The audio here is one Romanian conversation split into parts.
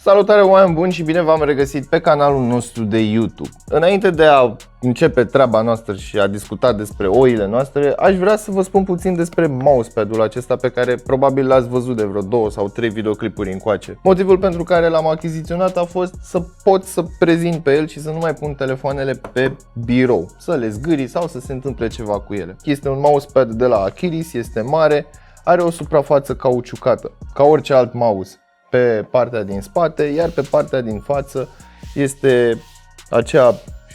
Salutare oameni buni și bine v-am regăsit pe canalul nostru de YouTube. Înainte de a începe treaba noastră și a discuta despre oile noastre, aș vrea să vă spun puțin despre mousepad-ul acesta pe care probabil l-ați văzut de vreo 2 sau 3 videoclipuri încoace. Motivul pentru care l-am achiziționat a fost să pot să prezint pe el și să nu mai pun telefoanele pe birou, să le zgârii sau să se întâmple ceva cu ele. Este un mousepad de la Achiris, este mare, are o suprafață cauciucată, ca orice alt mouse, pe partea din spate, iar pe partea din față este acea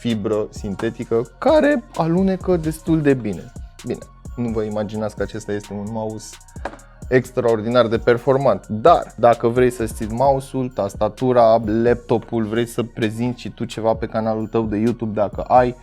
fibră sintetică care alunecă destul de bine. Bine, nu vă imaginați că acesta este un mouse extraordinar de performant, dar dacă vrei să ții mouse-ul, tastatura, laptopul, vrei să prezinți și tu ceva pe canalul tău de YouTube dacă ai,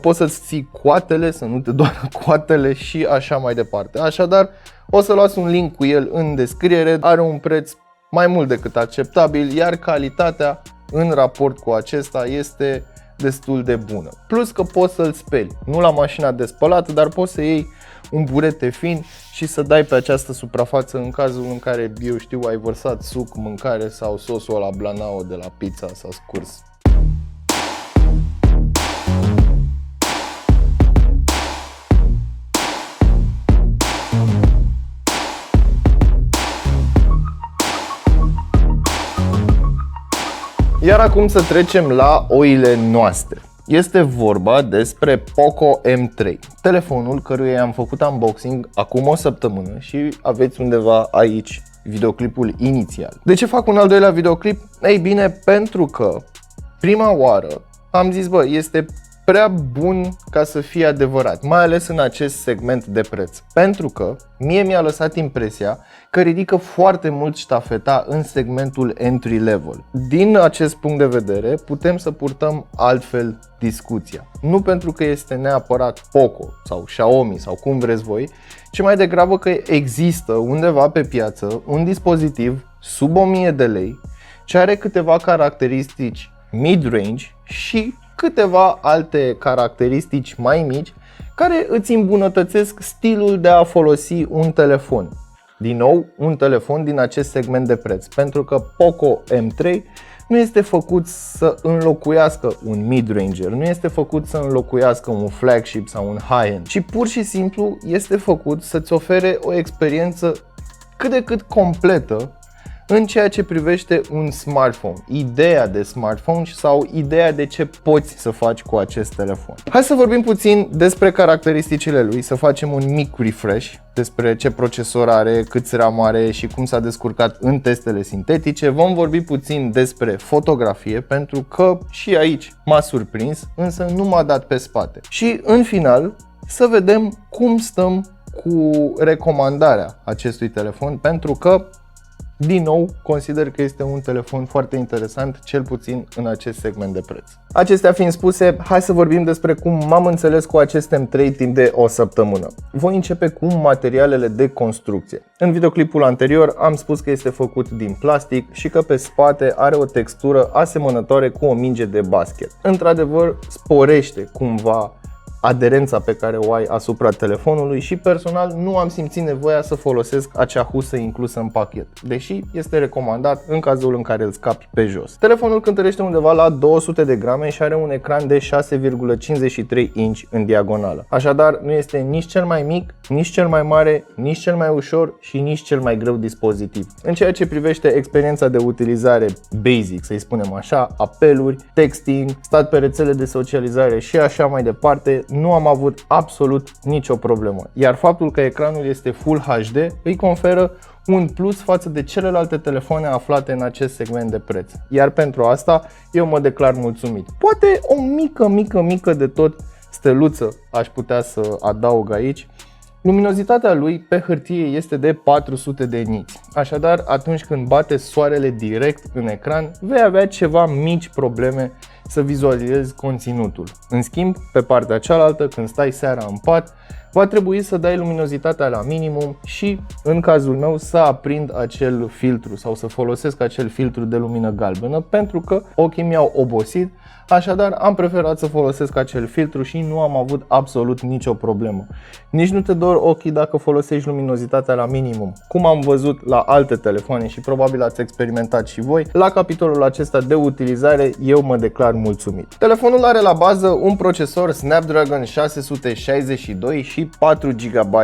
poți să-ți ții coatele, să nu te doară coatele și așa mai departe. Așadar, o să las un link cu el în descriere, are un preț mai mult decât acceptabil, iar calitatea în raport cu acesta este destul de bună. Plus că poți să-l speli, nu la mașina de spălat, dar poți să iei un burete fin și să dai pe această suprafață în cazul în care, eu știu, ai vărsat suc, mâncare sau sosul la blanao de la pizza s-a scurs. Iar acum să trecem la oile noastre. Este vorba despre Poco M3, telefonul căruia am făcut unboxing acum o săptămână și aveți undeva aici videoclipul inițial. De ce fac un al doilea videoclip? Ei bine, pentru că prima oară am zis, bă, este prea bun ca să fie adevărat, mai ales în acest segment de preț, pentru că mie mi-a lăsat impresia că ridică foarte mult ștafeta în segmentul entry level. Din acest punct de vedere putem să purtăm altfel discuția. Nu pentru că este neapărat Poco sau Xiaomi sau cum vreți voi, ci mai degrabă că există undeva pe piață un dispozitiv sub 1000 de lei ce are câteva caracteristici mid-range și câteva alte caracteristici mai mici care îți îmbunătățesc stilul de a folosi un telefon. Din nou, un telefon din acest segment de preț, pentru că Poco M3 nu este făcut să înlocuiască un mid-ranger, nu este făcut să înlocuiască un flagship sau un high-end, ci pur și simplu este făcut să-ți ofere o experiență cât de cât completă în ceea ce privește un smartphone, ideea de smartphone sau ideea de ce poți să faci cu acest telefon. Hai să vorbim puțin despre caracteristicile lui, să facem un mic refresh despre ce procesor are, câți RAM are și cum s-a descurcat în testele sintetice. Vom vorbi puțin despre fotografie, pentru că și aici m-a surprins, însă nu m-a dat pe spate. Și în final să vedem cum stăm cu recomandarea acestui telefon, pentru că din nou, consider că este un telefon foarte interesant, cel puțin în acest segment de preț. Acestea fiind spuse, hai să vorbim despre cum m-am înțeles cu acest M3 timp de o săptămână. Voi începe cu materialele de construcție. În videoclipul anterior am spus că este făcut din plastic și că pe spate are o textură asemănătoare cu o minge de basket. Într-adevăr, sporește cumva aderența pe care o ai asupra telefonului și personal nu am simțit nevoia să folosesc acea husă inclusă în pachet, deși este recomandat în cazul în care îl scapi pe jos. Telefonul cântărește undeva la 200 de grame și are un ecran de 6,53 inch în diagonală. Așadar, nu este nici cel mai mic, nici cel mai mare, nici cel mai ușor și nici cel mai greu dispozitiv. În ceea ce privește experiența de utilizare basic, să-i spunem așa, apeluri, texting, stat pe rețele de socializare și așa mai departe, nu am avut absolut nicio problemă, iar faptul că ecranul este Full HD îi conferă un plus față de celelalte telefoane aflate în acest segment de preț, iar pentru asta eu mă declar mulțumit. Poate o mică de tot steluță aș putea să adaug aici. Luminozitatea lui pe hârtie este de 400 de niți, așadar atunci când bate soarele direct în ecran vei avea ceva mici probleme să vizualizezi conținutul. În schimb, pe partea cealaltă, când stai seara în pat, va trebui să dai luminozitatea la minimum și, în cazul meu, să aprind acel filtru sau să folosesc acel filtru de lumină galbenă, pentru că ochii mi-au obosit. Așadar, am preferat să folosesc acel filtru și nu am avut absolut nicio problemă. Nici nu te dor ochii dacă folosești luminozitatea la minimum, cum am văzut la alte telefoane și probabil ați experimentat și voi. La capitolul acesta de utilizare, eu mă declar mulțumit. Telefonul are la bază un procesor Snapdragon 662 și 4 GB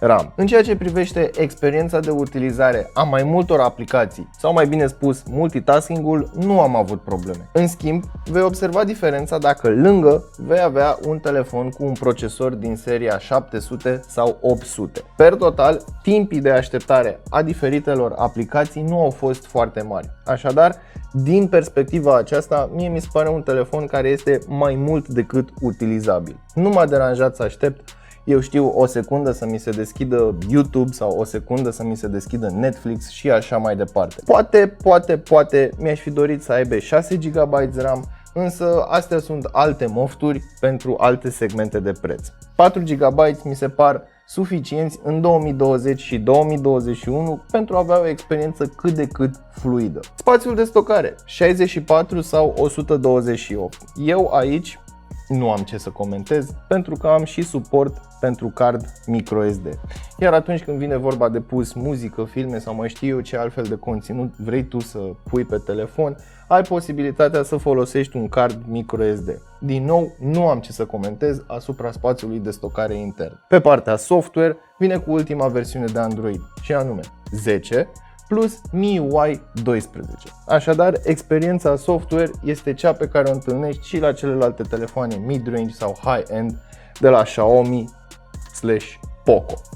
RAM. În ceea ce privește experiența de utilizare a mai multor aplicații, sau mai bine spus multitasking-ul, nu am avut probleme. În schimb, vei observa diferența dacă lângă vei avea un telefon cu un procesor din seria 700 sau 800. Per total, timpii de așteptare a diferitelor aplicații nu au fost foarte mari. Așadar, din perspectiva aceasta, mie mi se pare un telefon care este mai mult decât utilizabil. Nu m-a deranjat să aștept, eu știu, o secundă să mi se deschidă YouTube sau o secundă să mi se deschidă Netflix și așa mai departe. Poate mi-aș fi dorit să aibă 6 GB RAM, însă astea sunt alte mofturi pentru alte segmente de preț. 4 GB mi se par suficienți în 2020 și 2021 pentru a avea o experiență cât de cât fluidă. Spațiul de stocare, 64 sau 128. Eu aici nu am ce să comentez, pentru că am și suport pentru card microSD. Iar atunci când vine vorba de pus muzică, filme sau mai știu eu ce altfel de conținut vrei tu să pui pe telefon, ai posibilitatea să folosești un card microSD. Din nou, nu am ce să comentez asupra spațiului de stocare intern. Pe partea software, vine cu ultima versiune de Android, și anume 10 plus MIUI 12. Așadar, experiența software este cea pe care o întâlnești și la celelalte telefoane mid-range sau high-end de la Xiaomi/Poco.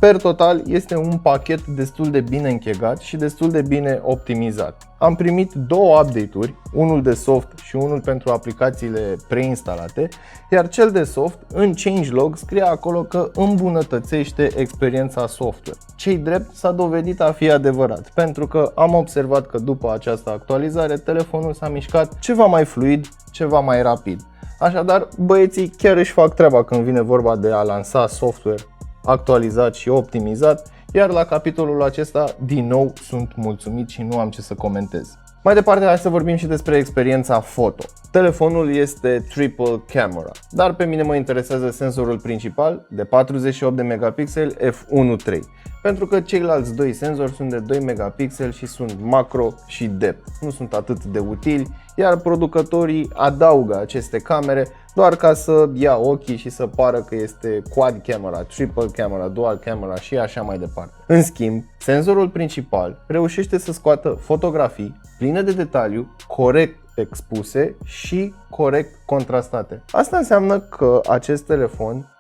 Per total, este un pachet destul de bine închegat și destul de bine optimizat. Am primit două update-uri, unul de soft și unul pentru aplicațiile preinstalate, iar cel de soft, în changelog, scrie acolo că îmbunătățește experiența software. Ce-i drept, s-a dovedit a fi adevărat, pentru că am observat că după această actualizare, telefonul s-a mișcat ceva mai fluid, ceva mai rapid. Așadar, băieții chiar își fac treaba când vine vorba de a lansa software actualizat și optimizat, iar la capitolul acesta, din nou, sunt mulțumit și nu am ce să comentez. Mai departe, hai să vorbim și despre experiența foto. Telefonul este triple camera, dar pe mine mă interesează senzorul principal de 48 de megapixeli f1.3, pentru că ceilalți doi senzori sunt de 2 megapixeli și sunt macro și depth. Nu sunt atât de utili, iar producătorii adaugă aceste camere doar ca să ia ochii și să pară că este quad camera, triple camera, dual camera și așa mai departe. În schimb, senzorul principal reușește să scoată fotografii pline de detaliu, corect expuse și corect contrastate. Asta înseamnă că acest telefon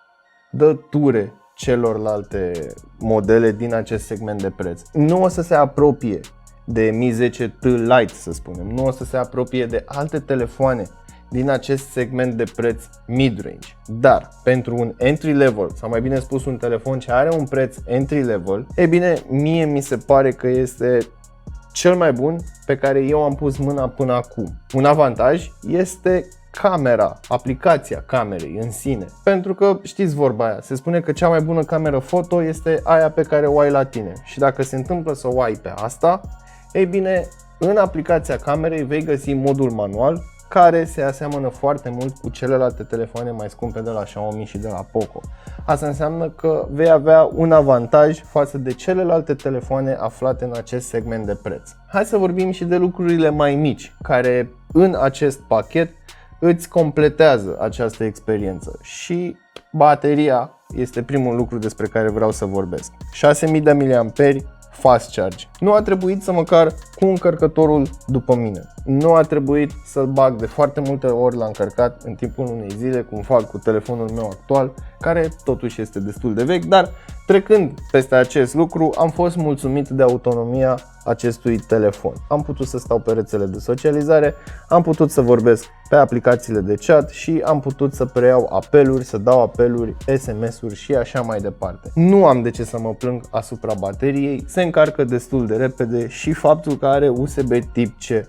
dă ture celorlalte modele din acest segment de preț. Nu o să se apropie de Mi 10T Lite, să spunem, nu o să se apropie de alte telefoane din acest segment de preț mid-range. Dar pentru un entry level, sau mai bine spus un telefon ce are un preț entry level, e bine, mie mi se pare că este cel mai bun pe care eu am pus mâna până acum. Un avantaj este camera, aplicația camerei în sine. Pentru că știți vorba aia, se spune că cea mai bună cameră foto este aia pe care o ai la tine. Și dacă se întâmplă să o ai pe asta, ei bine, în aplicația camerei vei găsi modul manual, care se aseamănă foarte mult cu celelalte telefoane mai scumpe de la Xiaomi și de la Poco. Asta înseamnă că vei avea un avantaj față de celelalte telefoane aflate în acest segment de preț. Hai să vorbim și de lucrurile mai mici, care în acest pachet îți completează această experiență. Și bateria este primul lucru despre care vreau să vorbesc. 6000 de mAh fast charge. Nu a trebuit să mă car cu încărcătorul după mine. Nu a trebuit să-l bag de foarte multe ori la încărcat în timpul unei zile, cum fac cu telefonul meu actual, care totuși este destul de vechi, dar trecând peste acest lucru, am fost mulțumit de autonomia acestui telefon. Am putut să stau pe rețele de socializare, am putut să vorbesc pe aplicațiile de chat și am putut să preiau apeluri, să dau apeluri, SMS-uri și așa mai departe. Nu am de ce să mă plâng asupra bateriei, se încarcă destul de repede și faptul că are USB tip C.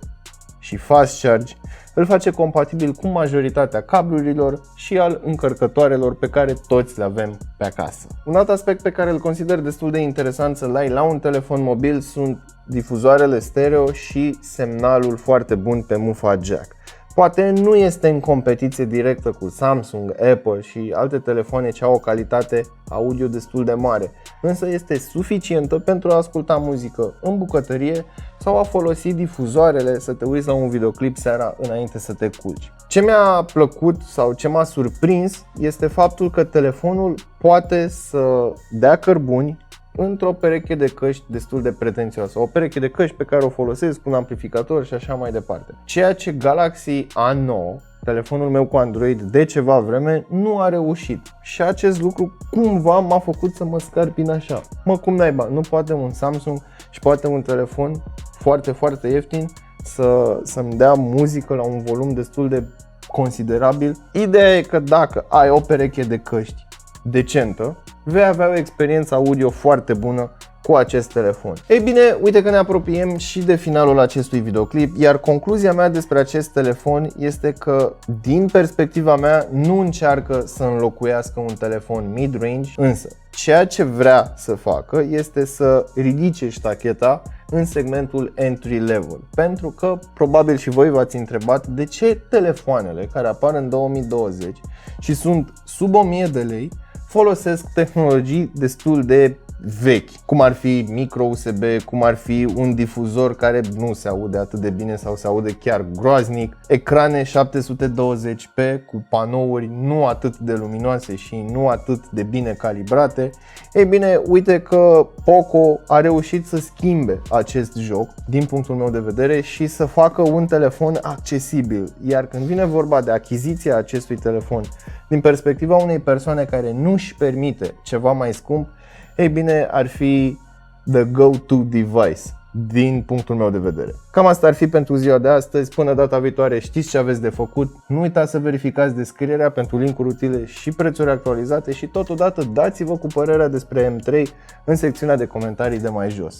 și fast charge, îl face compatibil cu majoritatea cablurilor și al încărcătoarelor pe care toți le avem pe acasă. Un alt aspect pe care îl consider destul de interesant să-l ai la un telefon mobil sunt difuzoarele stereo și semnalul foarte bun pe mufa jack. Poate nu este în competiție directă cu Samsung, Apple și alte telefoane ce au o calitate audio destul de mare, însă este suficientă pentru a asculta muzică în bucătărie sau a folosi difuzoarele să te uiți la un videoclip seara înainte să te culci. Ce mi-a plăcut sau ce m-a surprins este faptul că telefonul poate să dea cărbuni într-o pereche de căști destul de pretențioasă, o pereche de căști pe care o folosesc cu un amplificator și așa mai departe. Ceea ce Galaxy A9, telefonul meu cu Android de ceva vreme, nu a reușit. Și acest lucru cumva m-a făcut să mă scarpin așa. Mă, cum naiba, nu poate un Samsung și poate un telefon foarte ieftin să-mi dea muzică la un volum destul de considerabil. Ideea e că dacă ai o pereche de căști decentă, vei avea o experiență audio foarte bună cu acest telefon. Ei bine, uite că ne apropiem și de finalul acestui videoclip, iar concluzia mea despre acest telefon este că, din perspectiva mea, nu încearcă să înlocuiască un telefon mid-range, însă ceea ce vrea să facă este să ridice ștacheta în segmentul entry level. Pentru că probabil și voi v-ați întrebat de ce telefoanele care apar în 2020 și sunt sub 1000 de lei folosesc tehnologii destul de vechi, cum ar fi micro USB, cum ar fi un difuzor care nu se aude atât de bine sau se aude chiar groaznic, ecrane 720p cu panouri nu atât de luminoase și nu atât de bine calibrate. Ei bine, uite că Poco a reușit să schimbe acest joc din punctul meu de vedere și să facă un telefon accesibil, iar când vine vorba de achiziția acestui telefon din perspectiva unei persoane care nu își permite ceva mai scump, ei bine, ar fi the go-to device din punctul meu de vedere. Cam asta ar fi pentru ziua de astăzi. Până data viitoare știți ce aveți de făcut. Nu uitați să verificați descrierea pentru linkuri utile și prețuri actualizate și totodată dați-vă cu părerea despre M3 în secțiunea de comentarii de mai jos.